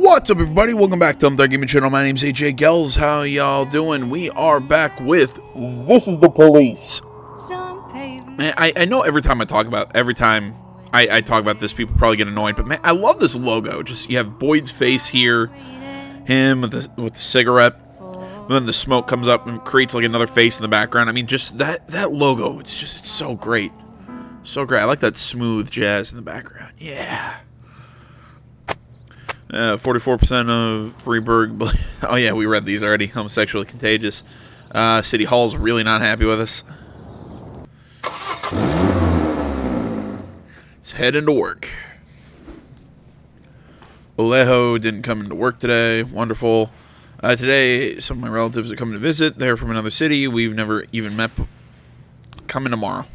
What's up, everybody? Welcome back to Thumbtack Gaming Channel. My name's AJ Gells. How y'all doing? We are back with This Is the Police. Man, I know every time I talk about this, people probably get annoyed, but man, I love this logo. Just, you have Boyd's face here, him with the cigarette, and then the smoke comes up and creates like another face in the background. I mean, just that logo, it's so great. So great. I like that smooth jazz in the background. Yeah. 44% of Freeburg. Oh yeah, we read these already. Homosexually contagious. City Hall's really not happy with us. Let's head into work. Olejo didn't come into work today. Wonderful. Today, some of my relatives are coming to visit. They're from another city we've never even met. Coming tomorrow.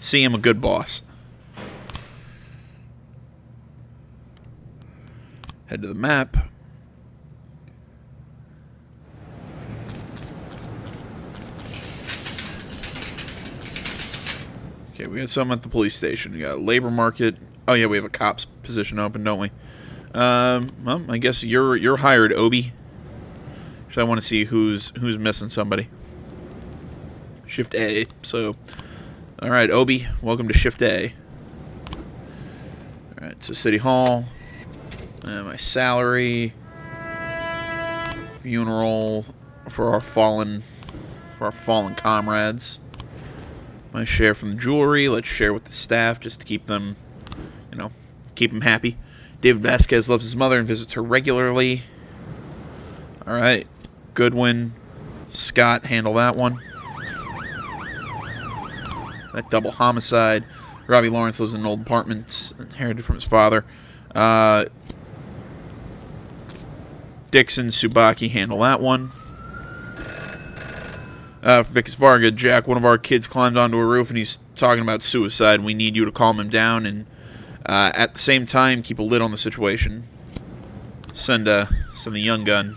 See him, a good boss. Head to the map. Okay, we got some at the police station. We got a labor market. Oh yeah, we have a cop's position open, don't we? Well, I guess you're hired, Obi. So I want to see who's missing somebody. Shift A. So, all right, Obi, welcome to Shift A. All right, so City Hall. My salary, funeral for our fallen comrades. My share from the jewelry. Let's share with the staff just to keep them, keep them happy. David Vasquez loves his mother and visits her regularly. All right, Goodwin, Scott, handle that one. That double homicide. Robbie Lawrence lives in an old apartment inherited from his father. Dixon, Subaki, handle that one. Vicus Varga, Jack, one of our kids climbed onto a roof and he's talking about suicide. We need you to calm him down and at the same time keep a lid on the situation. Send the young gun.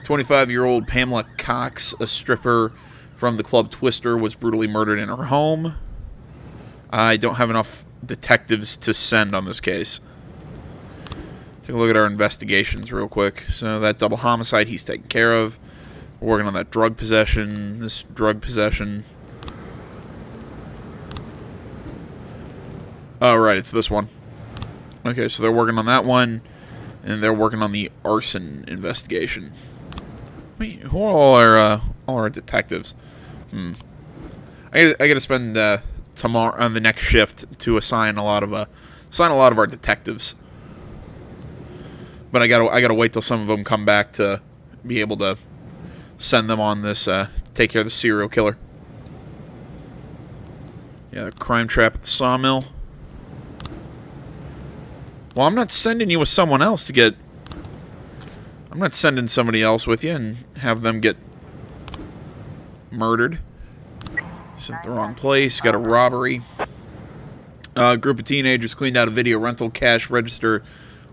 25-year-old Pamela Cox, a stripper from the club Twister, was brutally murdered in her home. I don't have enough detectives to send on this case. Take a look at our investigations real quick. So that double homicide, he's taken care of. We're working on that drug possession. This drug possession. Oh, right, it's this one. Okay, so they're working on that one, and they're working on the arson investigation. Wait, who are all our detectives? I gotta spend tomorrow on the next shift to assign a lot of our detectives. But I gotta wait till some of them come back to be able to send them on this, take care of the serial killer. Yeah, the crime trap at the sawmill. Well, I'm not sending you with someone else to get... I'm not sending somebody else with you and have them get murdered. Sent the wrong place. Got a robbery. A group of teenagers cleaned out a video rental cash register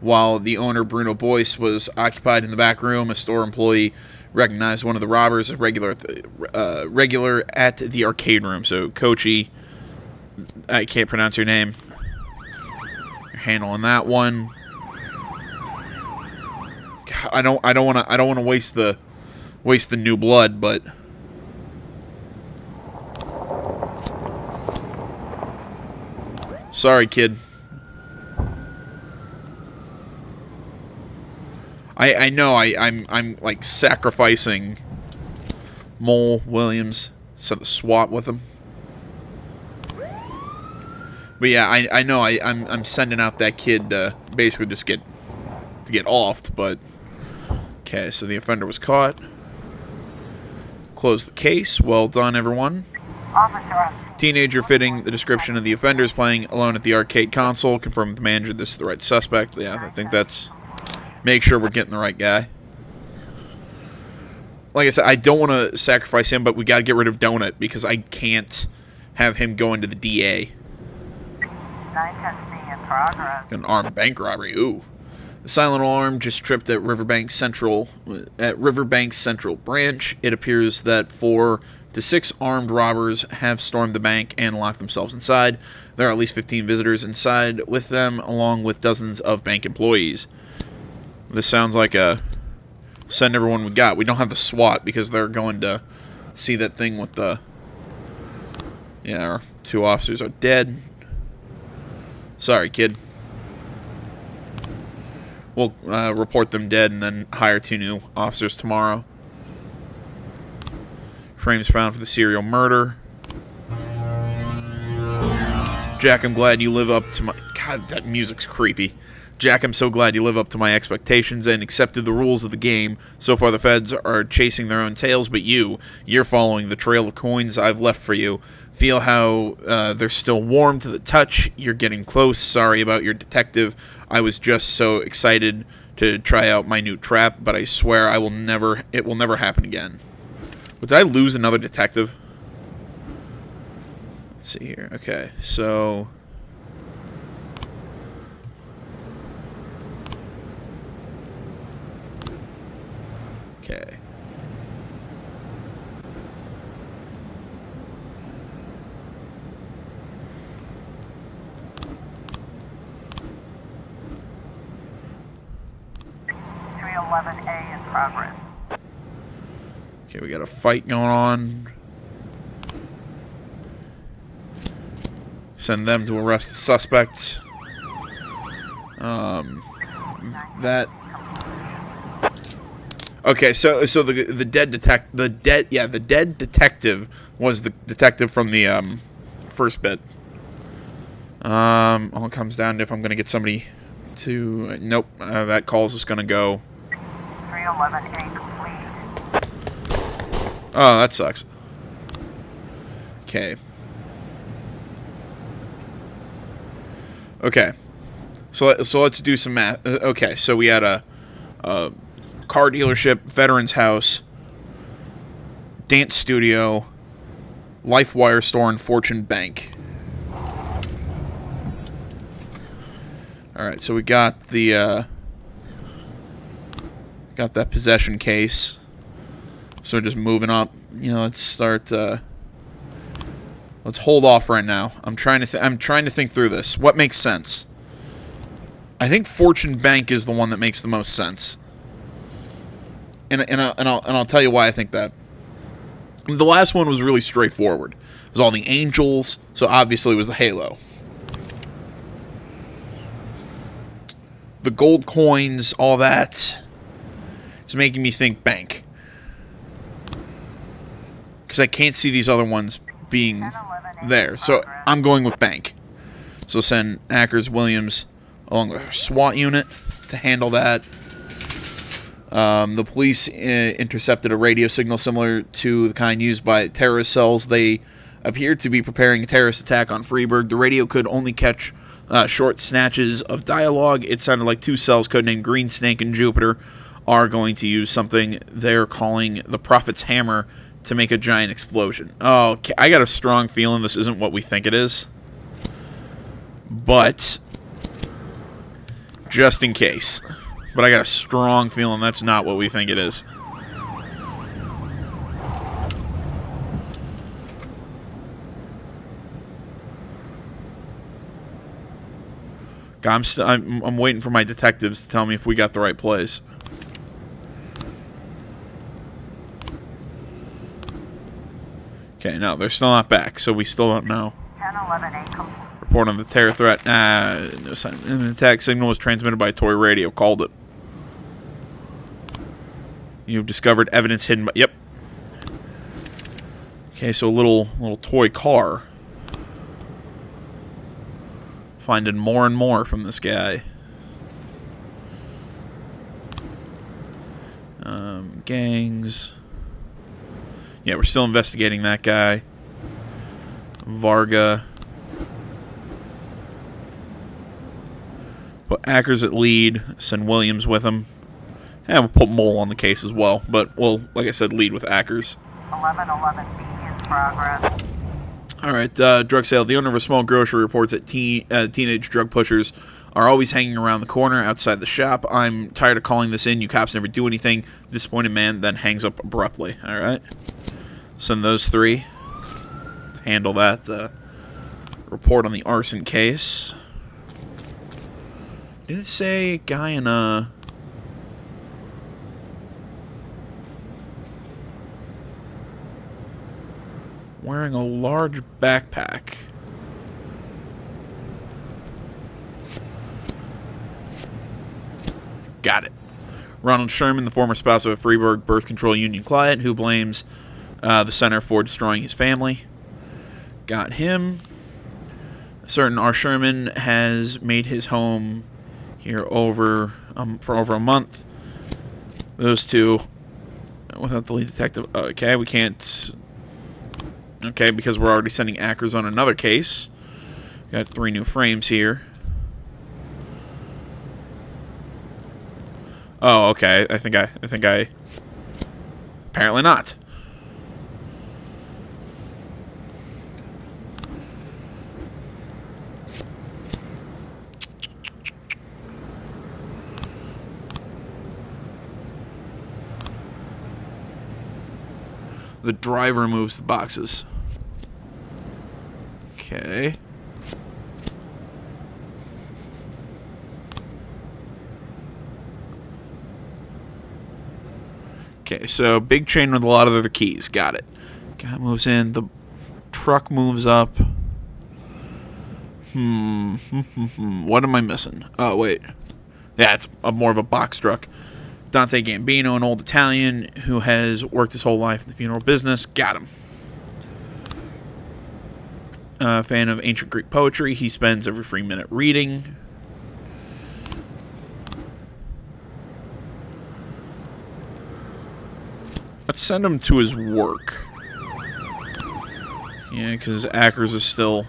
while the owner, Bruno Boyce, was occupied in the back room. A store employee recognized one of the robbers as regular at the arcade room. So, Kochi, I can't pronounce your name. You're handling that one. I don't want to waste the new blood, but sorry, kid. I know I'm like sacrificing Mole Williams so the SWAT with him. But yeah, I know I'm sending out that kid to basically just get offed, but okay, so the offender was caught. Close the case. Well done, everyone. Teenager fitting the description of the offender is playing alone at the arcade console. Confirm with the manager this is the right suspect. Yeah, I think that's... Make sure we're getting the right guy. Like I said, I don't want to sacrifice him, but we got to get rid of Donut because I can't have him go into the DA. An armed bank robbery. Ooh. The silent alarm just tripped at Riverbank Central branch. It appears that 4 to 6 armed robbers have stormed the bank and locked themselves inside. There are at least 15 visitors inside with them, along with dozens of bank employees. This sounds like a send everyone we got. We don't have the SWAT because they're going to see that thing with the... Yeah, our 2 officers are dead. Sorry, kid. We'll report them dead and then hire 2 new officers tomorrow. Frames found for the serial murder. Jack, I'm glad you live up to my... God, that music's creepy. Jack, I'm so glad you live up to my expectations and accepted the rules of the game. So far the feds are chasing their own tails, but you're following the trail of coins I've left for you. Feel how they're still warm to the touch. You're getting close. Sorry about your detective. I was just so excited to try out my new trap, but I swear it will never happen again. But did I lose another detective? Let's see here. Okay, so... Okay. A in progress. Okay, we got a fight going on. Send them to arrest the suspect. That. Okay, so the dead detective was the detective from the first bit. All it comes down to if I'm gonna get somebody to nope, that call's just gonna go. 311A complete. Oh, that sucks. Okay. Okay. So let's do some math. Okay, so we had a car dealership, veterans house, dance studio, LifeWire store, and Fortune Bank. All right, so we got the got that possession case. So just moving up. You know, let's start. Let's hold off right now. I'm trying to think through this. What makes sense? I think Fortune Bank is the one that makes the most sense. And I'll tell you why I think that. The last one was really straightforward. It was all the angels, so obviously it was the halo. The gold coins, all that. It's making me think bank. Because I can't see these other ones being there. So I'm going with bank. So send Ackers Williams along with a SWAT unit to handle that. The police intercepted a radio signal similar to the kind used by terrorist cells. They appeared to be preparing a terrorist attack on Freeburg. The radio could only catch short snatches of dialogue. It sounded like 2 cells codenamed Green Snake and Jupiter are going to use something they're calling the Prophet's Hammer to make a giant explosion. Oh, okay. I got a strong feeling this isn't what we think it is. But just in case. But I got a strong feeling that's not what we think it is. I'm waiting for my detectives to tell me if we got the right place. Okay, no, they're still not back, so we still don't know. 1011A complete. Report on the terror threat. No sign. An attack signal was transmitted by Toy Radio. Called it. You've discovered evidence hidden by... Yep. Okay, so a little toy car. Finding more and more from this guy. Gangs. Yeah, we're still investigating that guy. Varga. Put Ackers at lead. Send Williams with him. And we'll put Mole on the case as well. But we'll, like I said, lead with Ackers. 1111B in progress. Alright, drug sale. The owner of a small grocery reports that teenage drug pushers are always hanging around the corner outside the shop. I'm tired of calling this in. You cops never do anything. The disappointed man then hangs up abruptly. Alright. Send those 3. Handle that. Report on the arson case. Did it say a guy in a... wearing a large backpack. Got it. Ronald Sherman, the former spouse of a Freeburg birth control union client who blames the center for destroying his family. Got him. A certain R. Sherman has made his home here for over a month. Those two, without the lead detective. Okay, we can't. Okay, because we're already sending Ackers on another case. Got 3 new frames here. Oh, okay. I think I. Apparently not. The driver moves the boxes. Okay. Okay, so big chain with a lot of other keys. Got it. Guy moves in. The truck moves up. What am I missing? Oh, wait. Yeah, it's more of a box truck. Dante Gambino, an old Italian who has worked his whole life in the funeral business. Got him. Fan of ancient Greek poetry. He spends every free minute reading. Let's send him to his work. Yeah, because Ackers is still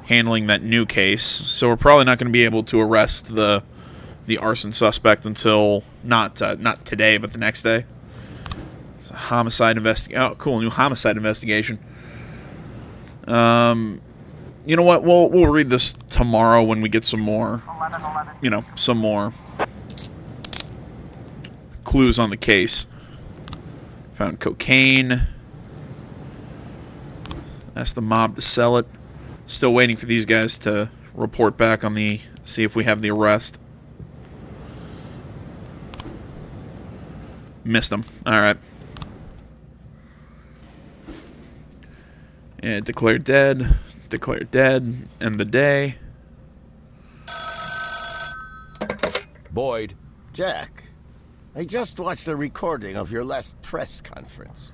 handling that new case. So we're probably not going to be able to arrest the arson suspect until not today, but the next day. It's a homicide investigation. Oh, cool, new homicide investigation. You know what? We'll read this tomorrow when we get some more. 1111. You know, some more clues on the case. Found cocaine. Asked the mob to sell it. Still waiting for these guys to report back on see if we have the arrest. Missed them. Alright. Yeah, declared dead. Declared dead. End the day. Boyd. Jack, I just watched a recording of your last press conference.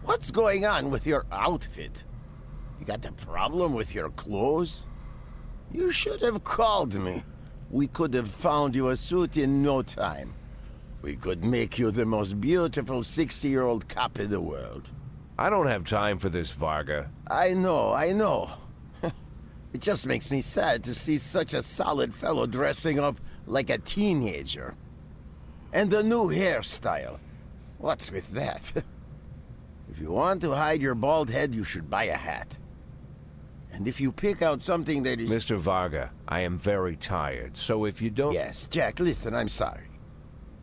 What's going on with your outfit? You got a problem with your clothes? You should have called me. We could have found you a suit in no time. We could make you the most beautiful 60-year-old cop in the world. I don't have time for this, Varga. I know. It just makes me sad to see such a solid fellow dressing up like a teenager. And the new hairstyle. What's with that? If you want to hide your bald head, you should buy a hat. And if you pick out something that is... Mr. Varga, I am very tired, so if you don't... Yes, Jack, listen, I'm sorry.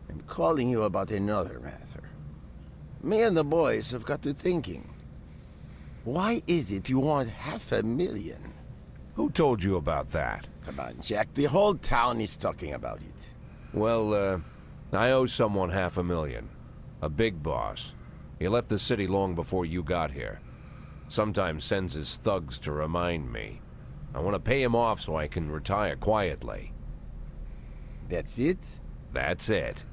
I'm calling you about another matter. Me and the boys have got to thinking. Why is it you want $500,000? Who told you about that? Come on, Jack, the whole town is talking about it. Well, I owe someone $500,000. A big boss. He left the city long before you got here. Sometimes sends his thugs to remind me. I want to pay him off so I can retire quietly. That's it? That's it.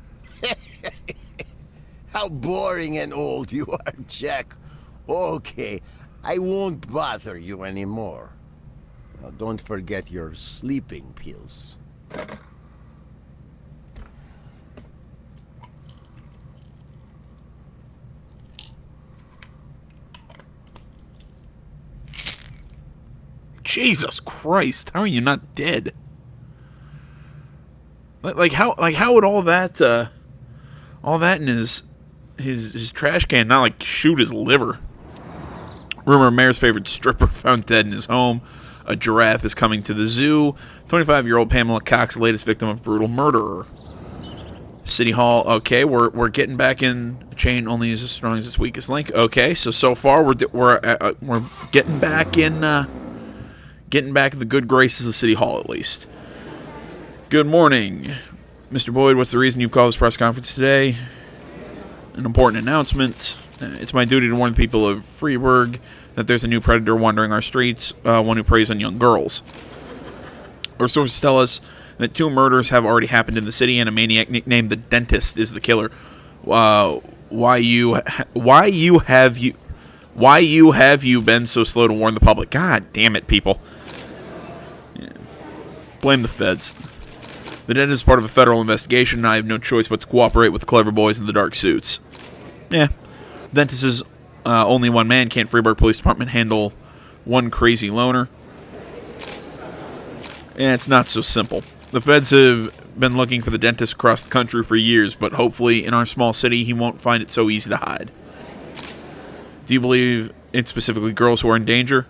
How boring and old you are, Jack. Okay, I won't bother you anymore. Now, don't forget your sleeping pills. Jesus Christ! How are you not dead? Like how would all that in his trash can not like shoot his liver? Rumor mayor's favorite stripper found dead in his home. A giraffe is coming to the zoo. 25-year-old Pamela Cox, latest victim of brutal murderer. City Hall. Okay, we're getting back in a chain only as strong as its weakest link. Okay, so far we're getting back in the good graces of City Hall at least. Good morning, Mr. Boyd. What's the reason you've called this press conference today? An important announcement. It's my duty to warn the people of Freeburg that there's a new predator wandering our streets, one who preys on young girls. Our sources tell us that 2 murders have already happened in the city, and a maniac nicknamed the Dentist is the killer. Why you have you been so slow to warn the public? God damn it, people. Yeah. Blame the feds. The Dentist is part of a federal investigation, and I have no choice but to cooperate with the clever boys in the dark suits. Yeah. The Dentist is only one man. Can't Freeburg Police Department handle one crazy loner? Yeah, it's not so simple. The feds have been looking for the Dentist across the country for years, but hopefully in our small city he won't find it so easy to hide. Do you believe it's specifically girls who are in danger?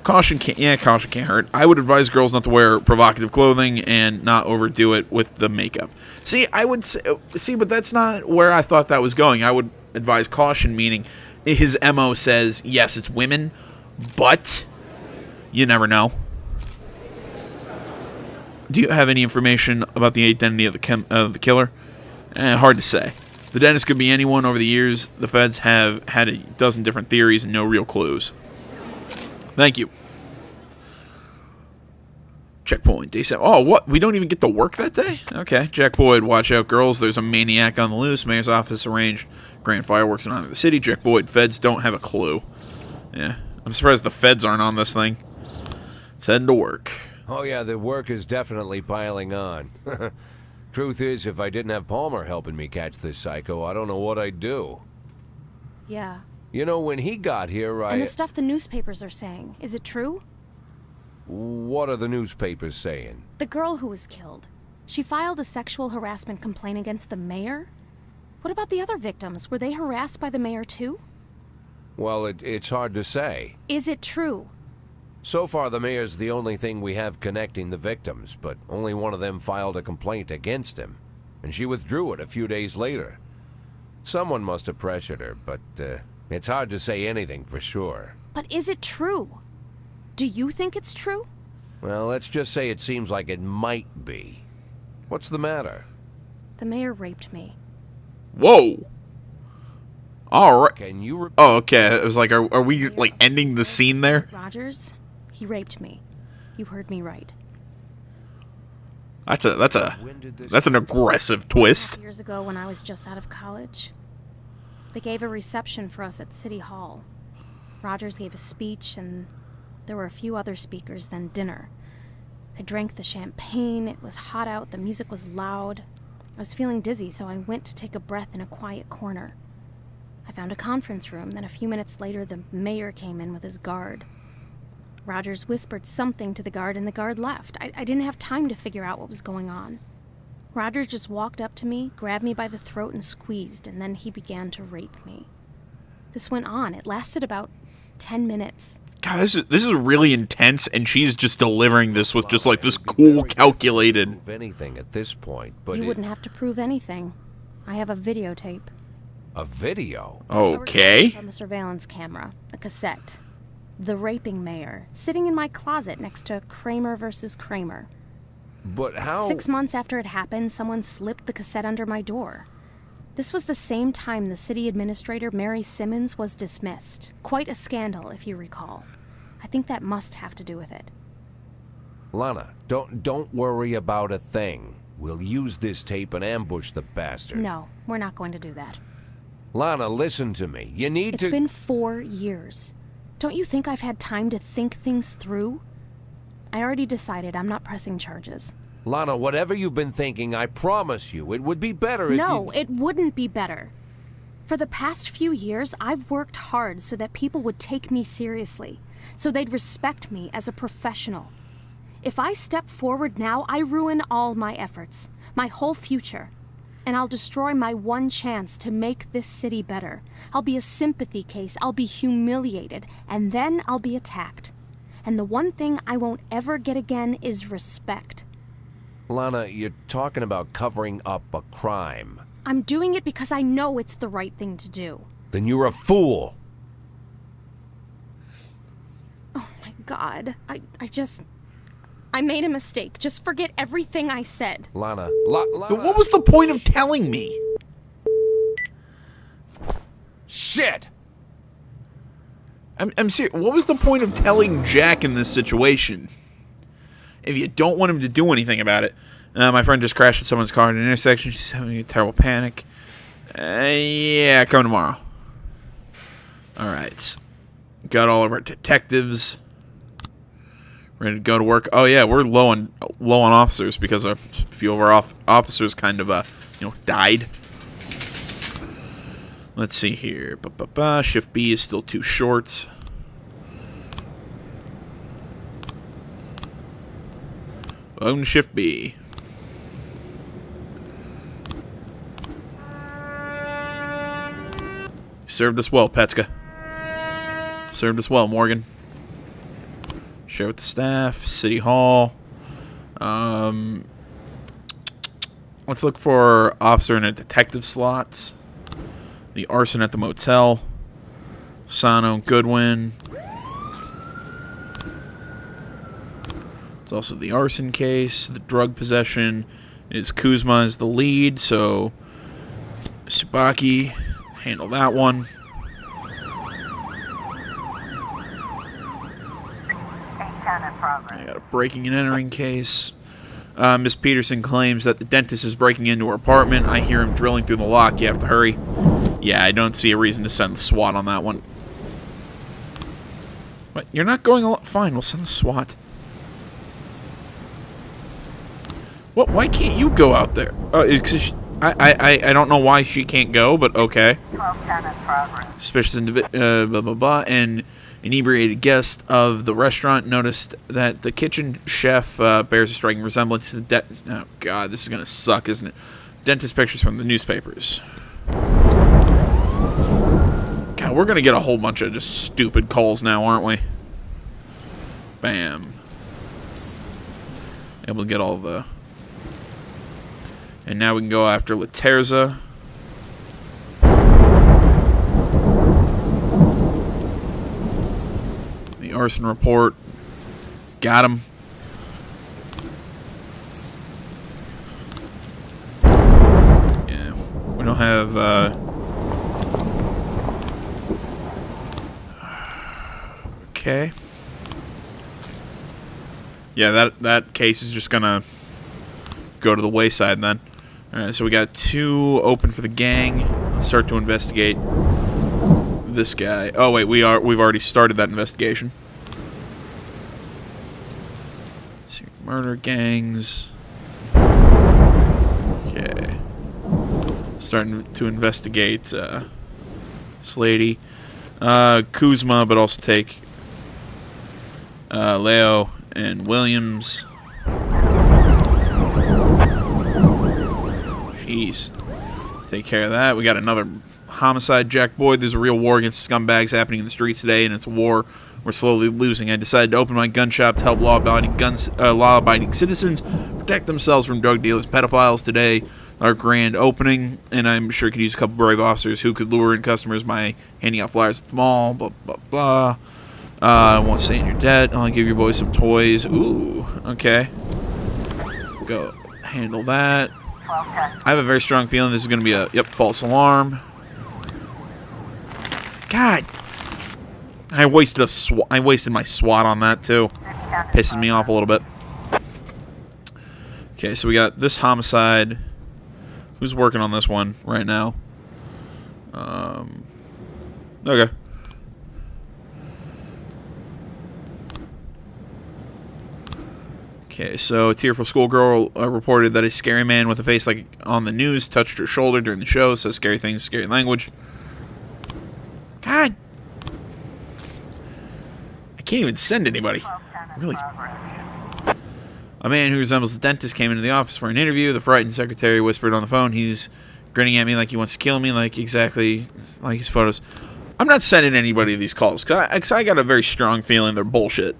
Caution can't hurt. I would advise girls not to wear provocative clothing and not overdo it with the makeup. See, but that's not where I thought that was going. I would advise caution, meaning his MO says, yes, it's women, but you never know. Do you have any information about the identity of the killer? Hard to say. The Dentist could be anyone. Over the years, the feds have had a dozen different theories and no real clues. Thank you. Checkpoint, day 7. Oh, what? We don't even get to work that day? Okay. Jack Boyd, watch out, girls. There's a maniac on the loose. Mayor's office arranged grand fireworks in honor of the city. Jack Boyd, feds don't have a clue. Yeah. I'm surprised the feds aren't on this thing. Let's head to work. Oh yeah, the work is definitely piling on. Truth is, if I didn't have Palmer helping me catch this psycho, I don't know what I'd do. Yeah. You know, when he got here, And the stuff the newspapers are saying, is it true? What are the newspapers saying? The girl who was killed. She filed a sexual harassment complaint against the mayor? What about the other victims? Were they harassed by the mayor too? Well, it's hard to say. Is it true? So far, the mayor's the only thing we have connecting the victims, but only one of them filed a complaint against him, and she withdrew it a few days later. Someone must have pressured her, but it's hard to say anything for sure. But is it true? Do you think it's true? Well, let's just say it seems like it might be. What's the matter? The mayor raped me. Whoa. All right. Can you... Oh, okay. It was like, are we like ending the scene there? Rogers, he raped me. You heard me right. That's an aggressive twist. Years ago, when I was just out of college, they gave a reception for us at City Hall. Rogers gave a speech, and there were a few other speakers, then dinner. I drank the champagne. It was hot out. The music was loud. I was feeling dizzy, so I went to take a breath in a quiet corner. I found a conference room, then a few minutes later the mayor came in with his guard. Rogers whispered something to the guard, and the guard left. I didn't have time to figure out what was going on. Rogers just walked up to me, grabbed me by the throat and squeezed, and then he began to rape me. This went on. It lasted about 10 minutes. God, this is really intense, and she's just delivering this with just like this cool, calculated... Prove anything at this point, but you wouldn't have to prove anything. I have a videotape. A video? Okay. From a surveillance camera, a cassette. The raping mayor, sitting in my closet next to Kramer versus Kramer. But how... 6 months after it happened, someone slipped the cassette under my door. This was the same time the city administrator, Mary Simmons, was dismissed. Quite a scandal, if you recall. I think that must have to do with it. Lana, don't worry about a thing. We'll use this tape and ambush the bastard. No, we're not going to do that. Lana, listen to me. You need to... It's been 4 years. Don't you think I've had time to think things through? I already decided I'm not pressing charges. Lana, whatever you've been thinking, I promise you, it would be better if No, it wouldn't be better. For the past few years, I've worked hard so that people would take me seriously, so they'd respect me as a professional. If I step forward now, I ruin all my efforts, my whole future. And I'll destroy my one chance to make this city better. I'll be a sympathy case, I'll be humiliated, and then I'll be attacked. And the one thing I won't ever get again is respect. Lana, you're talking about covering up a crime. I'm doing it because I know it's the right thing to do. Then you're a fool. Oh my God, I made a mistake. Just forget everything I said. Lana, What was the point of telling me? Shit! I'm serious. What was the point of telling Jack in this situation if you don't want him to do anything about it? My friend just crashed at someone's car at an intersection. She's having a terrible panic. Yeah, come tomorrow. All right. Got all of our detectives ready to go to work. Oh yeah, we're low on officers because a few of our officers kind of died. Let's see here. Shift B is still too short. Welcome to Shift B. Served us well, Petska. Served us well, Morgan. Share with the staff. City Hall. Let's look for officer in a detective slot. The arson at the motel. Sano Goodwin. It's also the arson case. The drug possession is Kuzma as the lead, so Tsubaki handle that one. 810 in progress. I got a breaking and entering case. Miss Peterson claims that the dentist is breaking into her apartment. I hear him drilling through the lock. You have to hurry. Yeah, I don't see a reason to send the SWAT on that one. What? You're not going along? Fine, we'll send the SWAT. What? Why can't you go out there? I don't know why she can't go, but okay. 1210 in progress. Suspicious individual, blah, blah, blah. An inebriated guest of the restaurant noticed that the kitchen chef bears a striking resemblance to the oh, God, this is going to suck, isn't it? Dentist pictures from the newspapers. God, we're going to get a whole bunch of just stupid calls now, aren't we? Bam. Able to get all the... And now we can go after Laterza. The arson report. Got him. Yeah. We don't have, Okay. Yeah, that case is just gonna go to the wayside then. Alright, so we got 2 open for the gang. Let's start to investigate this guy. Oh wait, we've already started that investigation. Serial murder gangs. Okay. Starting to investigate this lady. Kuzma, but also take Leo and Williams. Jeez. Take care of that. We got another homicide, Jack Boyd. There's a real war against scumbags happening in the streets today, and it's a war we're slowly losing. I decided to open my gun shop to help law-abiding citizens protect themselves from drug dealers, pedophiles. Today, our grand opening, and I'm sure could use a couple brave officers who could lure in customers by handing out flyers at the mall, blah, blah, blah. I won't stay in your debt. I'll give your boys some toys. Ooh, okay. Go handle that. I have a very strong feeling this is going to be a, false alarm. God. I wasted my SWAT on that, too. Pisses me off a little bit. Okay, so we got this homicide. Who's working on this one right now? Okay. Okay, so a tearful schoolgirl reported that a scary man with a face like on the news touched her shoulder during the show. Says scary things, scary language. God. I can't even send anybody. Really. A man who resembles the dentist came into the office for an interview. The frightened secretary whispered on the phone. He's grinning at me like he wants to kill me, like exactly like his photos. I'm not sending anybody these calls, because I got a very strong feeling they're bullshit.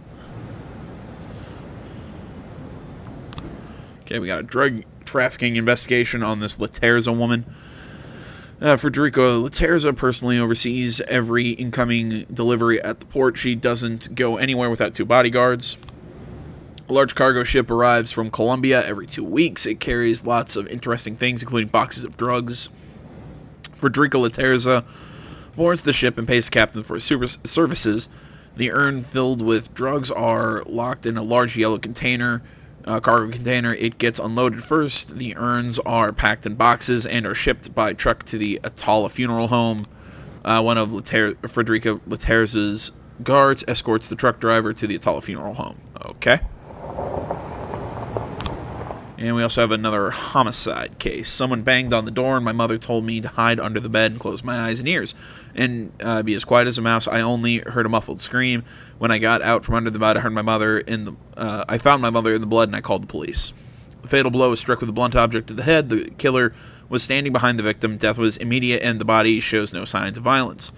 Okay, we got a drug trafficking investigation on this Laterza woman. Federico Laterza personally oversees every incoming delivery at the port. She doesn't go anywhere without 2 bodyguards. A large cargo ship arrives from Colombia every 2 weeks. It carries lots of interesting things, including boxes of drugs. Federico Laterza boards the ship and pays the captain for his services. The urn filled with drugs are locked in a large yellow container, cargo container. It gets unloaded first. The urns are packed in boxes and are shipped by truck to the Atala funeral home. One of Frederica Laterza's guards escorts the truck driver to the Atala funeral home. Okay. And we also have another homicide case. Someone banged on the door, and my mother told me to hide under the bed and close my eyes and ears and be as quiet as a mouse. I only heard a muffled scream. When I got out from under the bed, I heard my mother in the. I found my mother in the blood, and I called the police. The fatal blow was struck with a blunt object to the head. The killer was standing behind the victim. Death was immediate, and the body shows no signs of violence.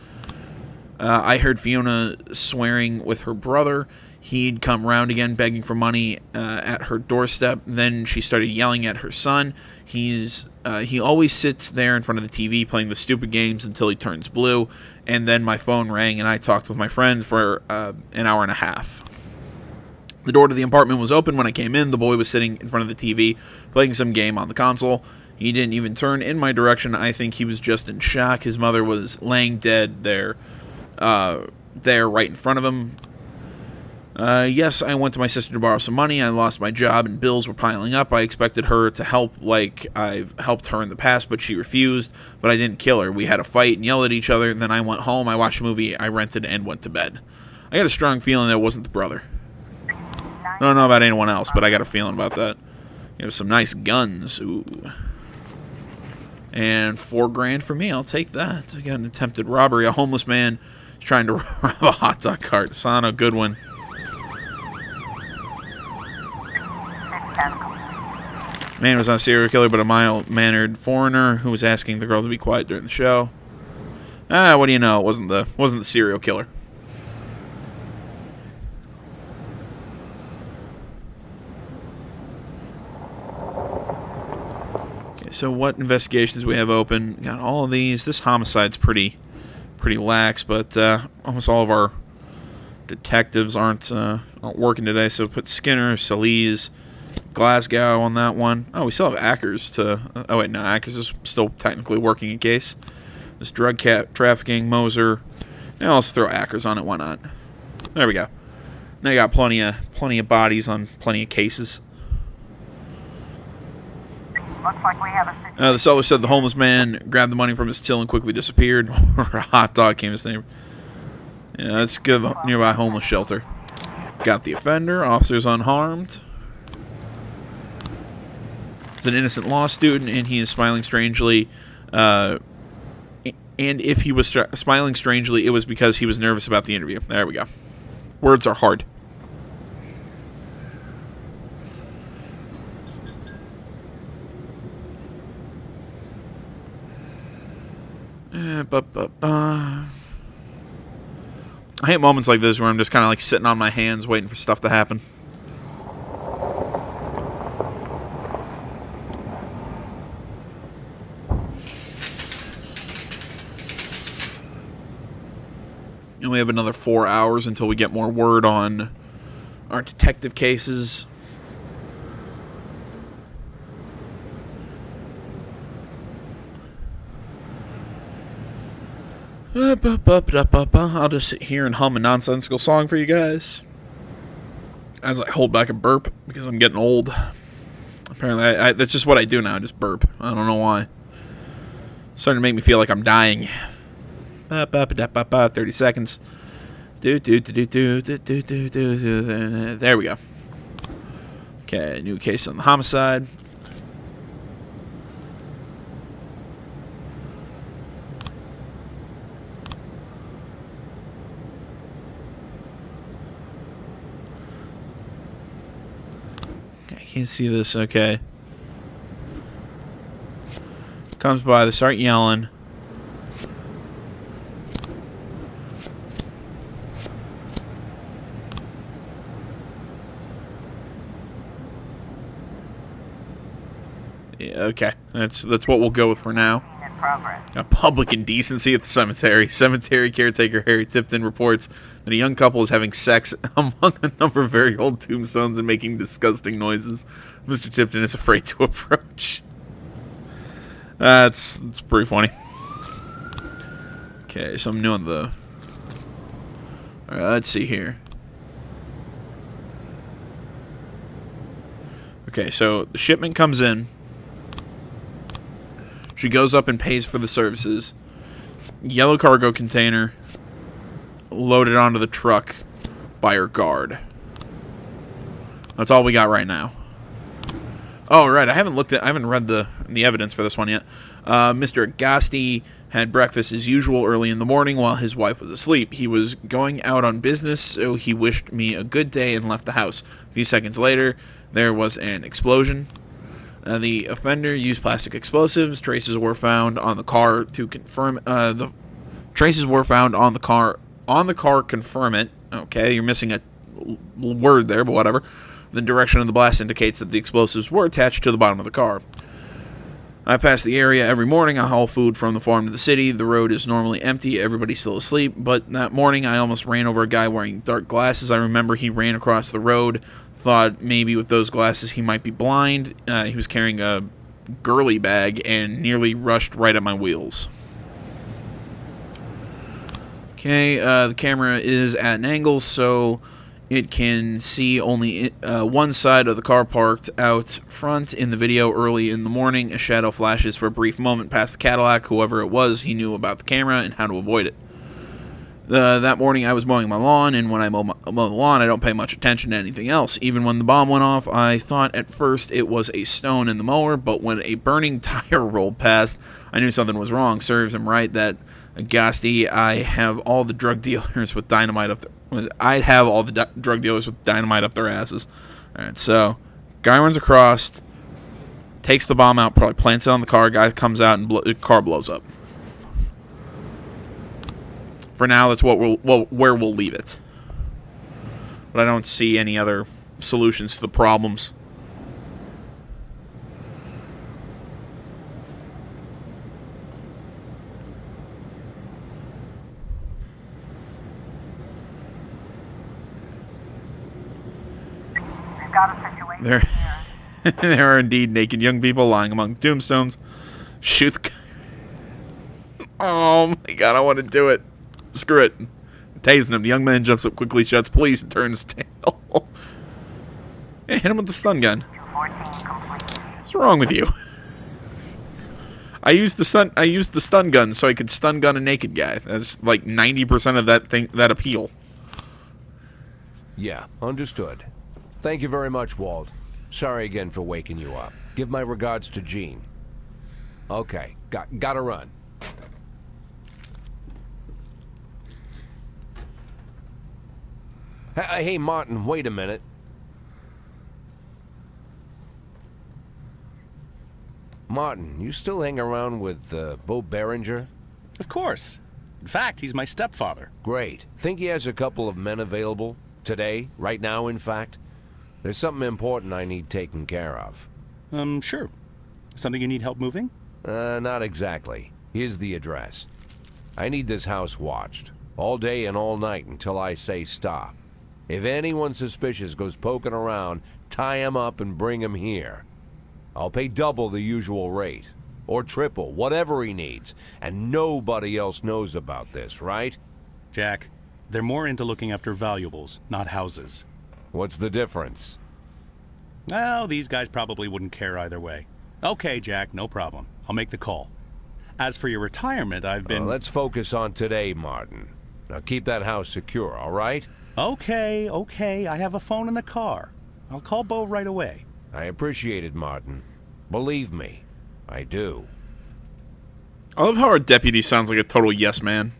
I heard Fiona swearing with her brother. He'd come round again begging for money at her doorstep. Then she started yelling at her son. He always sits there in front of the TV playing the stupid games until he turns blue. And then my phone rang and I talked with my friend for an hour and a half. The door to the apartment was open when I came in. The boy was sitting in front of the TV playing some game on the console. He didn't even turn in my direction. I think he was just in shock. His mother was laying dead there right in front of him. Yes, I went to my sister to borrow some money. I lost my job and bills were piling up. I expected her to help like I've helped her in the past, but she refused. But I didn't kill her. We had a fight and yelled at each other, and then I went home. I watched a movie I rented and went to bed. I got a strong feeling that it wasn't the brother. I don't know about anyone else, but I got a feeling about that. You have some nice guns. Ooh. And $4,000 for me. I'll take that. I got an attempted robbery. A homeless man is trying to rob a hot dog cart. Sana, good one. Man was not a serial killer, but a mild-mannered foreigner who was asking the girl to be quiet during the show. What do you know? It wasn't the serial killer. Okay, so what investigations we have open? Got all of these. This homicide's pretty lax, but almost all of our detectives aren't working today. So put Skinner, Salise, Glasgow on that one. Oh, we still have Ackers to... oh, wait, no, Ackers is still technically working a case. This drug trafficking, Moser. And I'll also throw Ackers on it. Why not? There we go. Now you got plenty of bodies on plenty of cases. Looks like we have a situation. The seller said the homeless man grabbed the money from his till and quickly disappeared. Or a hot dog came his name. Yeah, that's good. Nearby homeless shelter. Got the offender. Officers unharmed. An innocent law student, and he is smiling strangely. And if he was smiling strangely, it was because he was nervous about the interview. There we go. Words are hard. I hate moments like this where I'm just kind of like sitting on my hands waiting for stuff to happen. And we have another 4 hours until we get more word on our detective cases. I'll just sit here and hum a nonsensical song for you guys as I hold back a burp because I'm getting old. Apparently, that's just what I do now. I just burp. I don't know why. It's starting to make me feel like I'm dying. 30 seconds. There we go. Okay, new case on the homicide. I can't see this. Okay. Comes by, they start yelling. Yeah, okay, that's what we'll go with for now. In progress. A public indecency at the cemetery. Cemetery caretaker Harry Tipton reports that a young couple is having sex among a number of very old tombstones and making disgusting noises. Mr. Tipton is afraid to approach. That's pretty funny. Okay, so I'm new on the... Alright, let's see here. Okay, so the shipment comes in. She goes up and pays for the services. Yellow cargo container loaded onto the truck by her guard. That's all we got right now. Oh, right. I haven't read the evidence for this one yet. Mr. Agasti had breakfast as usual early in the morning while his wife was asleep. He was going out on business, so he wished me a good day and left the house. A few seconds later, there was an explosion. The offender used plastic explosives. Traces were found on the car to confirm. The traces were found on the car. On the car, confirm it. Okay, you're missing a word there, but whatever. The direction of the blast indicates that the explosives were attached to the bottom of the car. I pass the area every morning. I haul food from the farm to the city. The road is normally empty. Everybody's still asleep. But that morning, I almost ran over a guy wearing dark glasses. I remember he ran across the road. Thought maybe with those glasses he might be blind. He was carrying a girly bag and nearly rushed right at my wheels. Okay, the camera is at an angle, so it can see only one side of the car parked out front. In the video early in the morning, a shadow flashes for a brief moment past the Cadillac. Whoever it was, he knew about the camera and how to avoid it. That morning I was mowing my lawn, and when I mow the lawn, I don't pay much attention to anything else. Even when the bomb went off, I thought at first it was a stone in the mower, but when a burning tire rolled past, I knew something was wrong. Serves him right that Agasti, I have all the drug dealers with dynamite up there. I'd have all the drug dealers with dynamite up their asses. Alright, so guy runs across, takes the bomb out, probably plants it on the car, guy comes out, and the car blows up. For now, that's where we'll leave it. But I don't see any other solutions to the problems. We've got a situation There, here. there are indeed naked young people lying among tombstones. Shoot the... Oh my god, I want to do it. Screw it. Tasing him. The young man jumps up quickly, shouts police, and turns his tail. Yeah, hit him with the stun gun. 214 complete. What's wrong with you? I used the stun gun so I could stun gun a naked guy. That's like 90% of that appeal. Yeah, understood. Thank you very much, Walt. Sorry again for waking you up. Give my regards to Jean. Okay, gotta run. Hey, Martin, wait a minute. Martin, you still hang around with Bo Berenger? Of course. In fact, he's my stepfather. Great. Think he has a couple of men available? Today? Right now, in fact? There's something important I need taken care of. Sure. Something you need help moving? Not exactly. Here's the address. I need this house watched. All day and all night until I say stop. If anyone suspicious goes poking around, tie him up and bring him here. I'll pay double the usual rate. Or triple, whatever he needs. And nobody else knows about this, right? Jack, they're more into looking after valuables, not houses. What's the difference? Well, these guys probably wouldn't care either way. Okay, Jack, no problem. I'll make the call. As for your retirement, I've been... Let's focus on today, Martin. Now keep that house secure, all right? Okay. I have a phone in the car. I'll call Bo right away. I appreciate it, Martin. Believe me, I do. I love how our deputy sounds like a total yes man.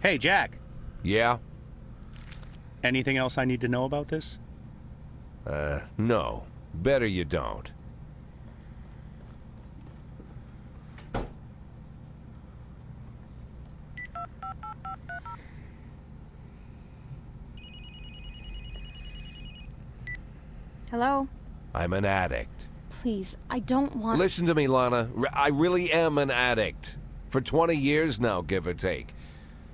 Hey, Jack. Yeah? Anything else I need to know about this? No. Better you don't. Hello? I'm an addict. Please, I don't want... Listen to me, Lana. I really am an addict. For 20 years now, give or take.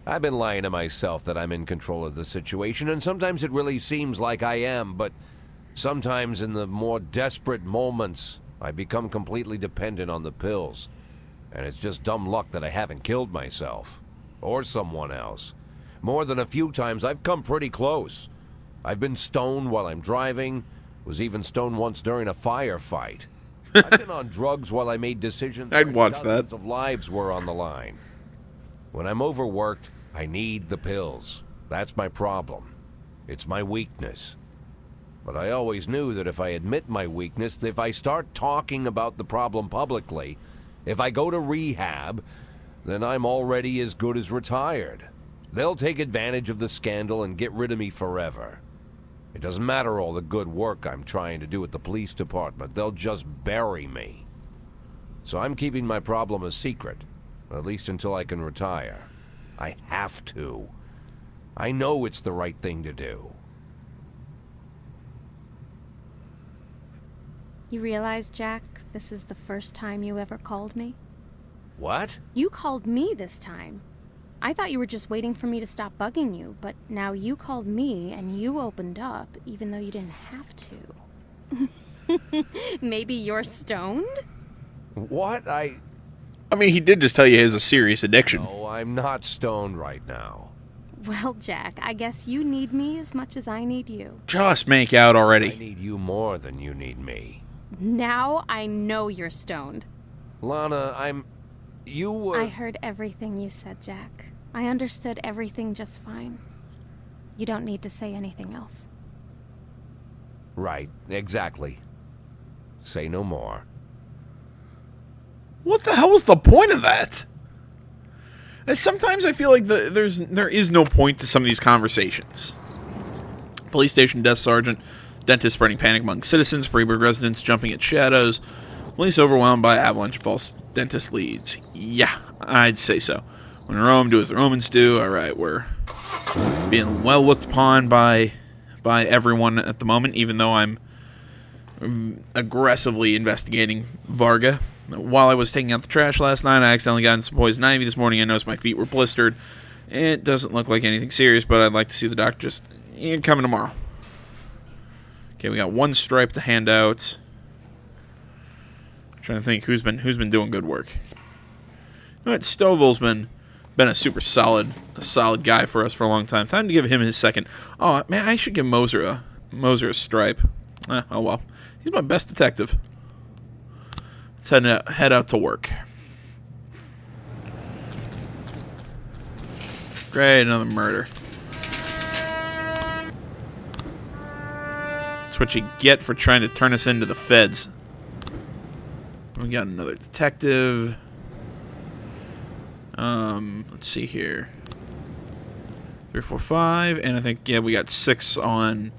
I've been lying to myself that I'm in control of the situation, and sometimes it really seems like I am, but sometimes in the more desperate moments, I become completely dependent on the pills. And it's just dumb luck that I haven't killed myself. or someone else. More than a few times, I've come pretty close. I've been stoned while I'm driving, was even stoned once during a firefight. I've been on drugs while I made decisions I'd where watch that. dozens of lives were on the line. When I'm overworked, I need the pills. That's my problem. It's my weakness. But I always knew that if I admit my weakness, if I start talking about the problem publicly, if I go to rehab, then I'm already as good as retired. They'll take advantage of the scandal and get rid of me forever. It doesn't matter all the good work I'm trying to do at the police department. They'll just bury me. So I'm keeping my problem a secret, at least until I can retire. I have to. I know it's the right thing to do. You realize, Jack, this is the first time you ever called me? What? You called me this time. I thought you were just waiting for me to stop bugging you, but now you called me and you opened up, even though you didn't have to. Maybe you're stoned? What? I mean, he did just tell you he has a serious addiction. No, I'm not stoned right now. Well, Jack, I guess you need me as much as I need you. Just make out I already. need you more than you need me. Now I know you're stoned. Lana, You were... I heard everything you said, Jack. I understood everything just fine. You don't need to say anything else. Right, exactly. Say no more. What the hell was the point of that? And sometimes I feel like there is no point to some of these conversations. Police station desk sergeant, dentist spreading panic among citizens, Freeburg residents jumping at shadows, police overwhelmed by avalanche of false dentist leads. Yeah, I'd say so. When in Rome, do as the Romans do. All right, we're being well looked upon by everyone at the moment, even though I'm aggressively investigating Varga. While I was taking out the trash last night, I accidentally got into some poison ivy. This morning I noticed my feet were blistered. It doesn't look like anything serious, but I'd like to see the doctor. Just coming tomorrow. Okay, we got one stripe to hand out. Trying to think who's been doing good work. All right, Stovall's been a super solid guy for us for a long time. Time to give him his second. Oh man, I should give Moser a stripe. Oh well, he's my best detective. Let's head out to work. Great, another murder. That's what you get for trying to turn us into the feds. We got another detective. Let's see here. 3, 4, 5, and I think we got 6 on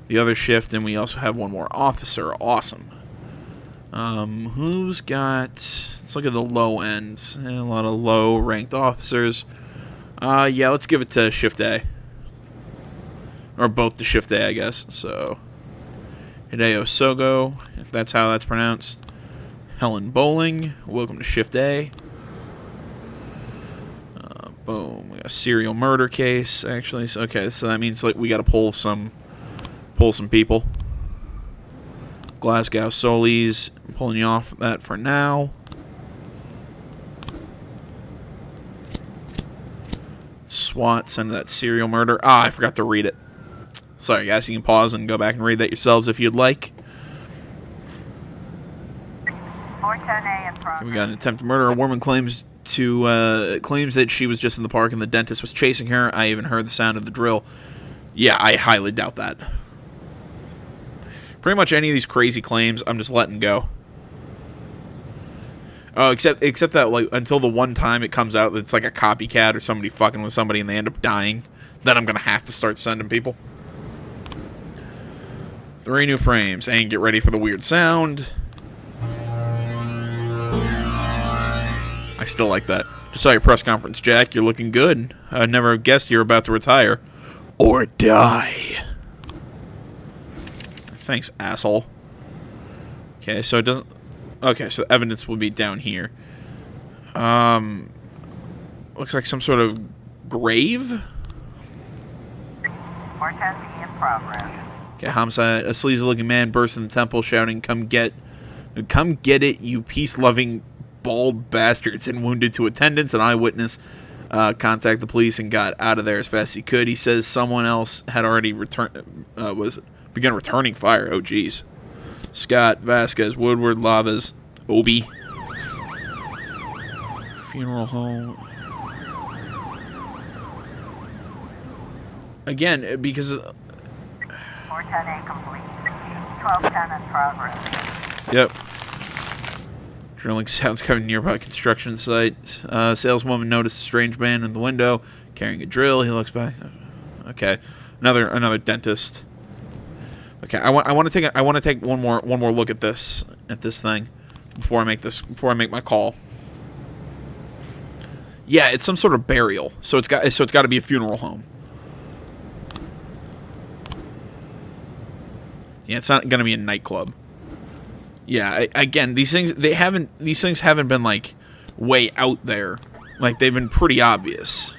the other shift, and we also have one more officer. Awesome. Who's got? Let's look at the low end. A lot of low-ranked officers. Yeah, let's give it to Shift A. Or both to Shift A, I guess. So, Hideo Sogo, if that's how that's pronounced. Helen Bowling, welcome to Shift A. Boom, we got a serial murder case, actually. So, okay, so that means like we got to pull some people. Glasgow Solis, I'm pulling you off that for now. SWAT, send that serial murder. I forgot to read it. Sorry, guys, you can pause and go back and read that yourselves if you'd like. 410A in progress. We got an attempted murder. A woman claims that she was just in the park and the dentist was chasing her. I even heard the sound of the drill. Yeah, I highly doubt that. Pretty much any of these crazy claims, I'm just letting go. Oh, except that like until the one time it comes out that it's like a copycat or somebody fucking with somebody and they end up dying, then I'm gonna have to start sending people. 3 new frames and get ready for the weird sound. I still like that. Just saw your press conference, Jack. You're looking good. I never guessed you're about to retire. Or die. Thanks, asshole. Okay, so it doesn't... Okay, so evidence will be down here. Looks like some sort of grave? 410B in progress. Okay, homicide. A sleazy-looking man bursts in the temple shouting, come get it, you peace-loving bald bastards, and wounded 2 attendants. An eyewitness contacted the police and got out of there as fast as he could. He says someone else had already begun returning fire. Oh, geez. Scott, Vasquez, Woodward, Lavas, Obi. Funeral home. Again, because... 410A complete. 1210 in progress. Yep. Drilling sounds coming nearby construction site. Saleswoman noticed a strange man in the window carrying a drill. He looks back. Okay, another dentist. Okay, I want to take one more look at this thing before I make my call. Yeah, it's some sort of burial. So it's got to be a funeral home. Yeah, it's not gonna be a nightclub. Yeah, again, these things haven't been like way out there. Like they've been pretty obvious.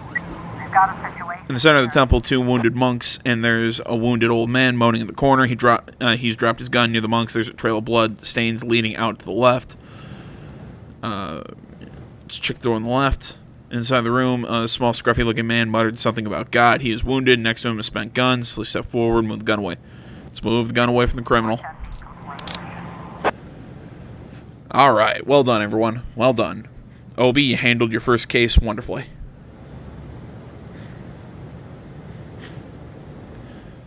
We've got a situation. In the center of the temple, 2 wounded monks, and there's a wounded old man moaning in the corner. He's dropped his gun near the monks. There's a trail of blood stains leading out to the left. Let's check the door on the left. Inside the room, a small, scruffy-looking man muttered something about God. He is wounded. Next to him, a spent gun. Slowly step forward, move the gun away. Let's move the gun away from the criminal. All right, well done, everyone. Well done. Obi, you handled your first case wonderfully.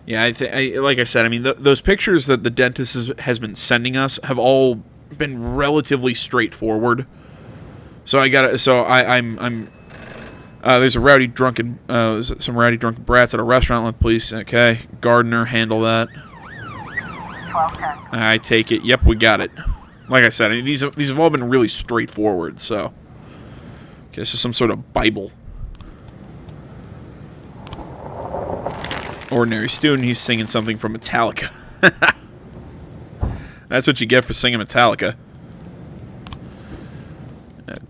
Yeah, like I said, I mean, those pictures that the dentist has been sending us have all been relatively straightforward. So I'm there's some rowdy drunken brats at a restaurant with police. Okay, Gardner, handle that. 1210. I take it. Yep, we got it. Like I said, I mean, these have all been really straightforward. So, okay, so some sort of Bible. Ordinary student. He's singing something from Metallica. That's what you get for singing Metallica.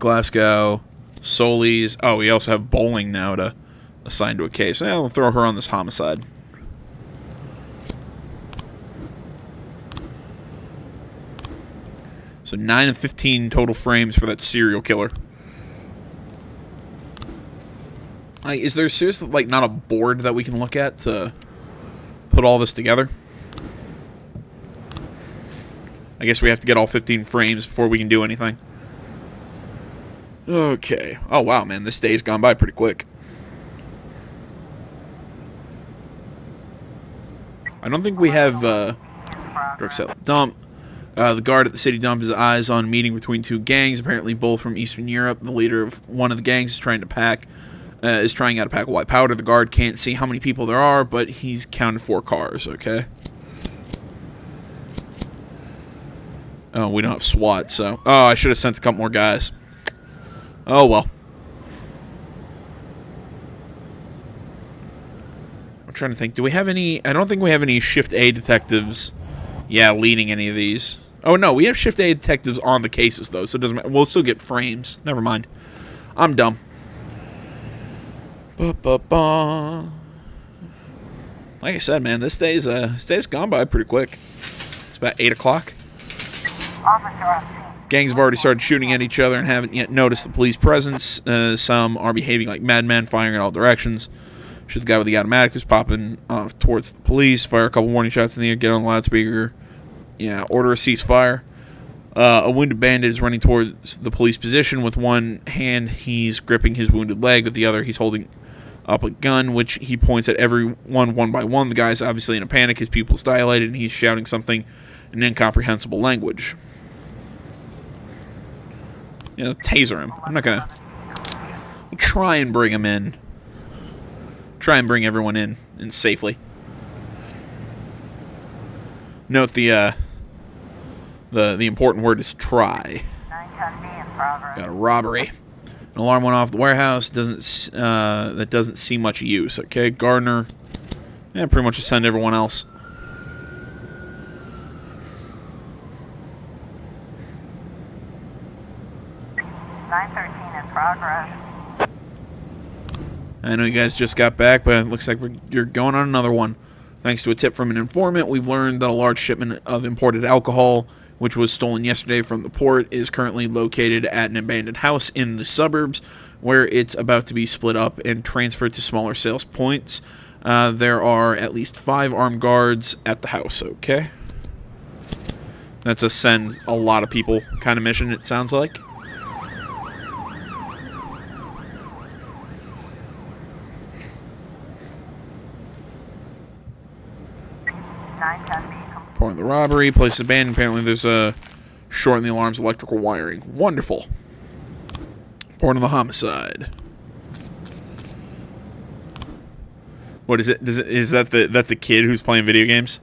Glasgow, Solis. Oh, we also have bowling now to assign to a case. Yeah, we'll throw her on this homicide. So 9 of 15 total frames for that serial killer. Like, is there seriously like not a board that we can look at to put all this together? I guess we have to get all 15 frames before we can do anything. Okay. Oh, wow, man. This day's gone by pretty quick. I don't think we have drug sale dump. The guard at the city dump has eyes on a meeting between 2 gangs, apparently both from Eastern Europe. The leader of one of the gangs is trying out a pack of white powder. The guard can't see how many people there are, but he's counted 4 cars, okay? Oh, we don't have SWAT, so... Oh, I should have sent a couple more guys. Oh, well. I'm trying to think. Do we have any... I don't think we have any Shift A detectives, leading any of these. Oh, no, we have Shift A detectives on the cases, though, so it doesn't matter. We'll still get frames. Never mind. I'm dumb. Ba-ba-ba. Like I said, man, this day's gone by pretty quick. It's about 8 o'clock. Officer on scene. Gangs have already started shooting at each other and haven't yet noticed the police presence. Some are behaving like madmen, firing in all directions. Shoot the guy with the automatic who's popping off towards the police. Fire a couple warning shots in the air. Get on the loudspeaker. Yeah, order a ceasefire. A wounded bandit is running towards the police position. With one hand, he's gripping his wounded leg. With the other, he's holding up a gun, which he points at everyone one by one. The guy's obviously in a panic. His pupils dilated, and he's shouting something in incomprehensible language. Taser him. I'm not gonna... We'll try and bring him in. Try and bring everyone in safely. Note the important word is try. 910B in progress. Got a robbery. An alarm went off the warehouse. That doesn't see much use. Okay, Gardner. Yeah, pretty much just send everyone else. In progress. I know you guys just got back, but it looks like you're going on another one. Thanks to a tip from an informant, we've learned that a large shipment of imported alcohol which was stolen yesterday from the port, is currently located at an abandoned house in the suburbs, where it's about to be split up and transferred to smaller sales points. There are at least 5 armed guards at the house, okay? That's a send a lot of people kind of mission, it sounds like. Reporting the robbery, place abandoned. Apparently there's a short in the alarm's electrical wiring. Wonderful. Reporting the homicide. What is it? Is that the kid who's playing video games?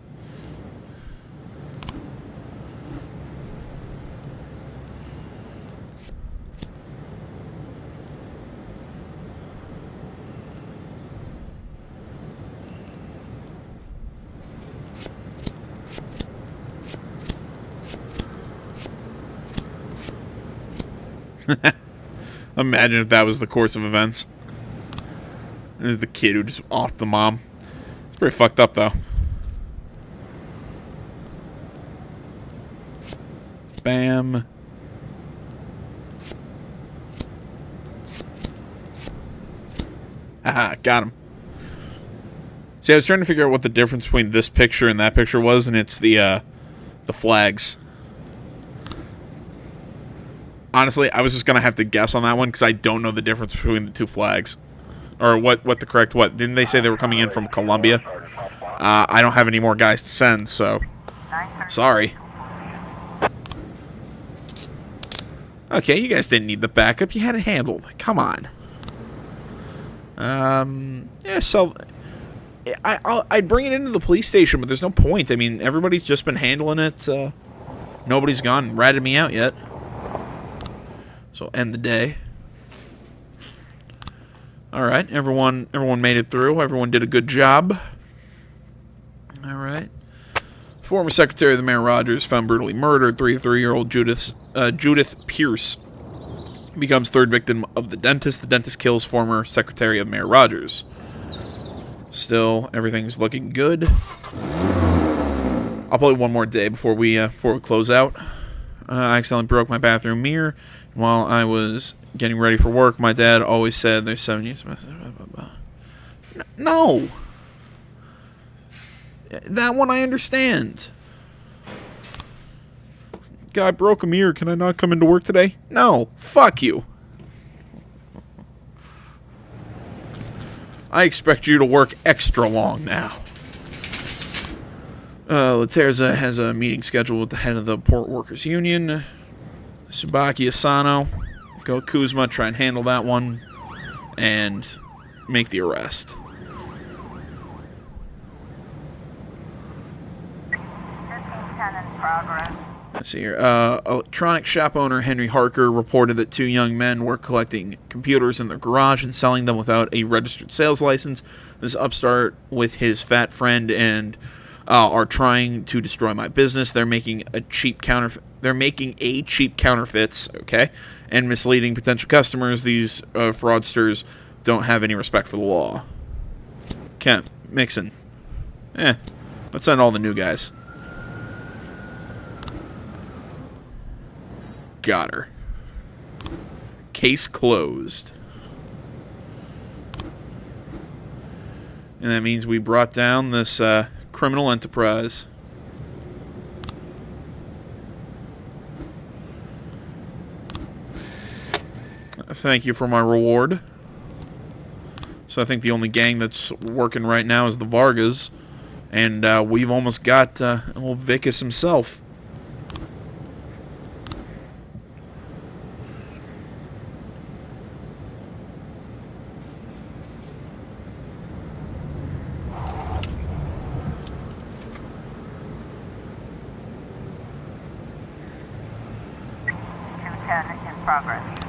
Imagine if that was the course of events. There's the kid who just offed the mom. It's pretty fucked up, though. Bam. Haha, got him. See, I was trying to figure out what the difference between this picture and that picture was, and it's the flags. Honestly, I was just going to have to guess on that one because I don't know the difference between the two flags. Or what the correct, what? Didn't they say they were coming in from Colombia? I don't have any more guys to send, so... Sorry. Okay, you guys didn't need the backup. You had it handled. Come on. Yeah, so... I'd bring it into the police station, but there's no point. I mean, everybody's just been handling it. Nobody's gone and ratted me out yet. So end the day. Alright, everyone made it through. Everyone did a good job. Alright. Former Secretary of the Mayor Rogers found brutally murdered. 33-year-old Judith Pierce becomes third victim of the dentist. The dentist kills former Secretary of Mayor Rogers. Still, everything's looking good. I'll play one more day before we close out. I accidentally broke my bathroom mirror. While I was getting ready for work, my dad always said there's 7 years. No! That one I understand. Guy broke a mirror. Can I not come into work today? No. Fuck you. I expect you to work extra long now. Laterza has a meeting scheduled with the head of the Port Workers Union. Tsubaki Asano. Go Kuzma, try and handle that one. And make the arrest. 1510 in progress. Let's see here. Electronic shop owner Henry Harker reported that 2 young men were collecting computers in their garage and selling them without a registered sales license. This upstart with his fat friend and are trying to destroy my business. They're making a cheap counterfeit. They're making cheap counterfeits, okay, and misleading potential customers. These fraudsters don't have any respect for the law. Kemp, Mixon. Let's send all the new guys. Got her. Case closed. And that means we brought down this criminal enterprise. Thank you for my reward. So I think the only gang that's working right now is the Vargas. And we've almost got old Vicus himself. In progress.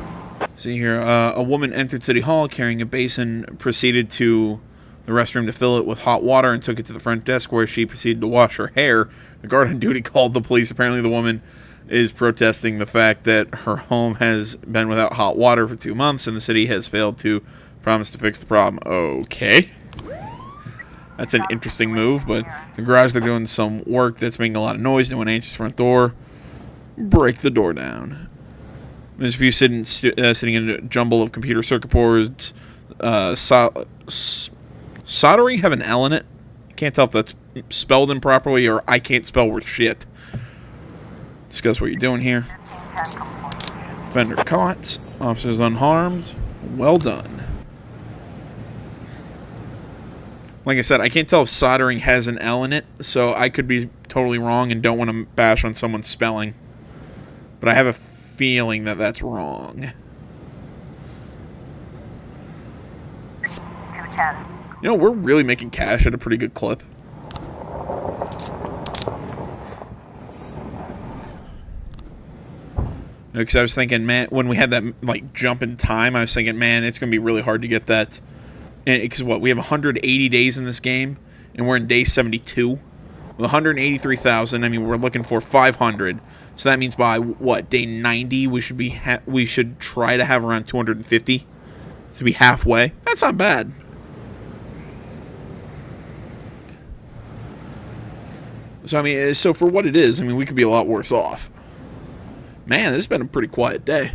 See here, a woman entered City Hall carrying a basin, proceeded to the restroom to fill it with hot water, and took it to the front desk where she proceeded to wash her hair. The guard on duty called the police. Apparently the woman is protesting the fact that her home has been without hot water for 2 months, and the city has failed to promise to fix the problem. Okay. That's an interesting move, but the garage, they're doing some work that's making a lot of noise. No one answers the front door. break the door down. There's a few sitting in a jumble of computer circuit boards. Soldering have an L in it. Can't tell if that's spelled improperly or I can't spell worth shit. Discuss what you're doing here. 1510 complete. Offender caught. Officers unharmed. Well done. Like I said, I can't tell if soldering has an L in it, so I could be totally wrong and don't want to bash on someone's spelling. But I have a feeling that that's wrong. 210. You know, we're really making cash at a pretty good clip. Because I was thinking, man, when we had that like jump in time, I was thinking, man, it's going to be really hard to get that. Because what, we have 180 days in this game, and we're in day 72. With 183,000, I mean, we're looking for 500. So that means by what, day 90, we should try to have around 250 to be halfway. That's not bad. So I mean, so for what it is, I mean, we could be a lot worse off. Man, this has been a pretty quiet day.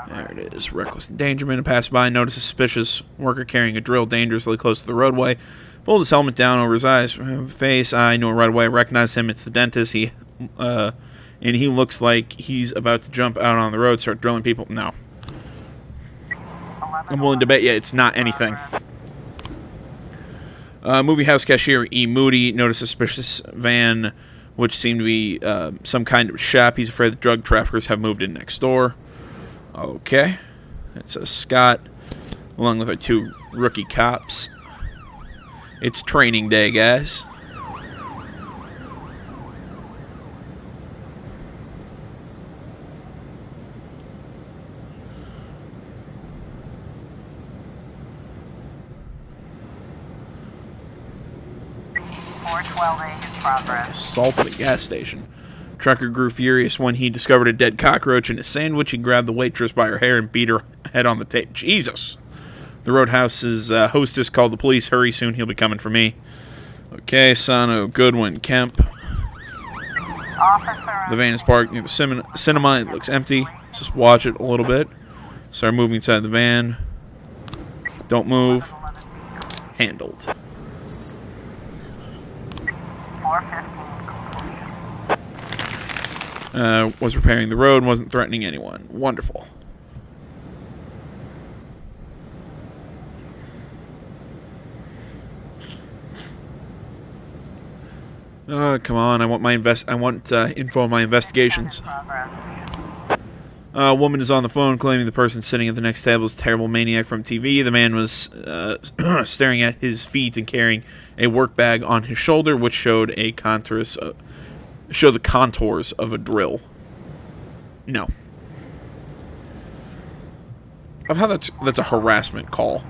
There it is. Reckless endangerment. Pass by, notice a suspicious worker carrying a drill dangerously close to the roadway. Pulled his helmet down over his eyes, face. I knew it right away. I recognized him. It's the dentist. And he looks like he's about to jump out on the road, start drilling people. No. I'm willing to bet you it's not anything. Movie house cashier E. Moody noticed a suspicious van, which seemed to be some kind of shop. He's afraid the drug traffickers have moved in next door. Okay. It's a Scott, along with our two rookie cops. It's training day, guys. Assault at a gas station. Trucker grew furious when he discovered a dead cockroach in his sandwich. He grabbed the waitress by her hair and beat her head on the table. Jesus. The Roadhouse's hostess called the police. Hurry, soon he'll be coming for me. Okay, Sano, Goodwin, Kemp. The van is parked near the cinema. It looks empty. Let's just watch it a little bit. Start moving inside the van. Don't move. Handled. 415. Was repairing the road and wasn't threatening anyone. Wonderful. Come on! I want my info on my investigations. A woman is on the phone claiming the person sitting at the next table is a terrible maniac from TV. The man was staring at his feet and carrying a work bag on his shoulder, which showed the contours of a drill. No. Of how that's a harassment call.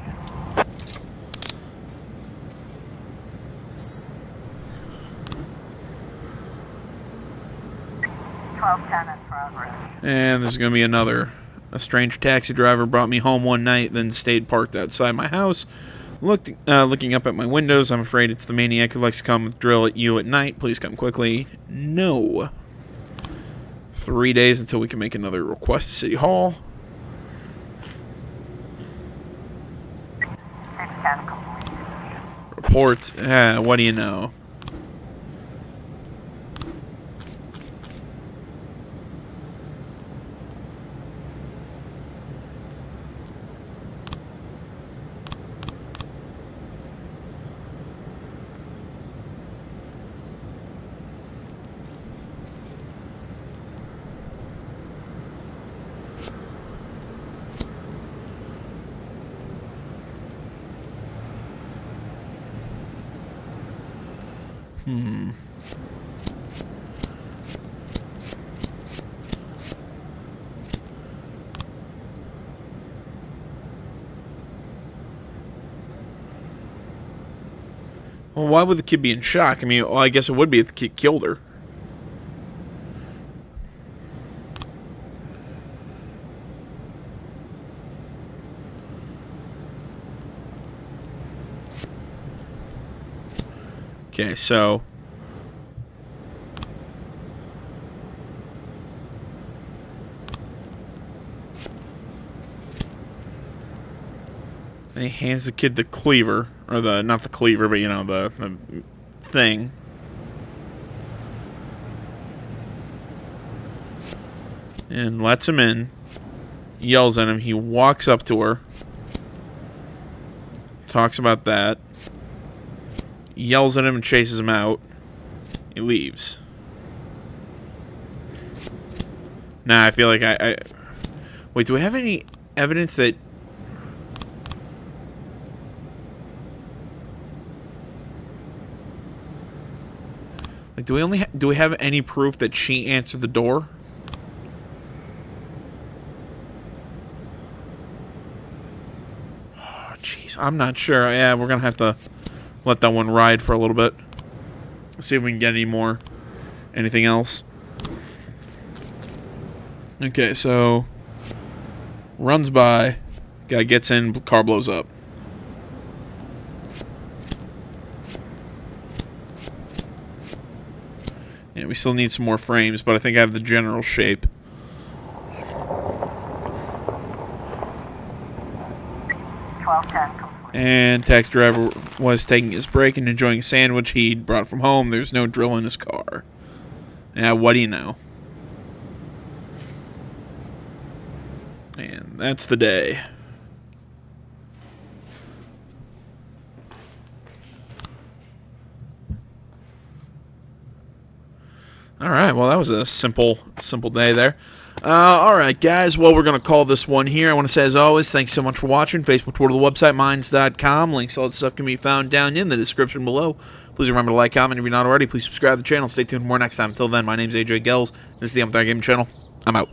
And there's going to be another. A strange taxi driver brought me home one night, then stayed parked outside my house. Looking up at my windows, I'm afraid it's the maniac who likes to come drill at you at night. Please come quickly. No. 3 days until we can make another request to City Hall. 610 complete. Report. What do you know? Well, why would the kid be in shock? I mean, well, I guess it would be if the kid killed her. Okay, so and he hands the kid the cleaver, or the not the cleaver, but you know the thing. And lets him in, yells at him. He walks up to her, talks about that, yells at him and chases him out. He leaves. Nah, I feel like I wait, do we have any evidence that like do we have any proof that she answered the door? Jeez, I'm not sure. Yeah, we're gonna have to let that one ride for a little bit. See if we can get anything else. Okay, so runs by, guy gets in, car blows up. Yeah, we still need some more frames, but I think I have the general shape. 1210 complete. And taxi driver was taking his break and enjoying a sandwich he'd brought from home. There's no drill in his car. Yeah, what do you know? And that's the day. Alright, well that was a simple day there. Alright guys, well we're going to call this one here. I want to say as always, thanks so much for watching. Facebook, Twitter, the website, minds.com. Links, all that stuff can be found down in the description below. Please remember to like, comment, if you're not already. Please subscribe to the channel. Stay tuned for more next time. Until then, my name's AJ Gells. This is the Empire Gaming Channel. I'm out.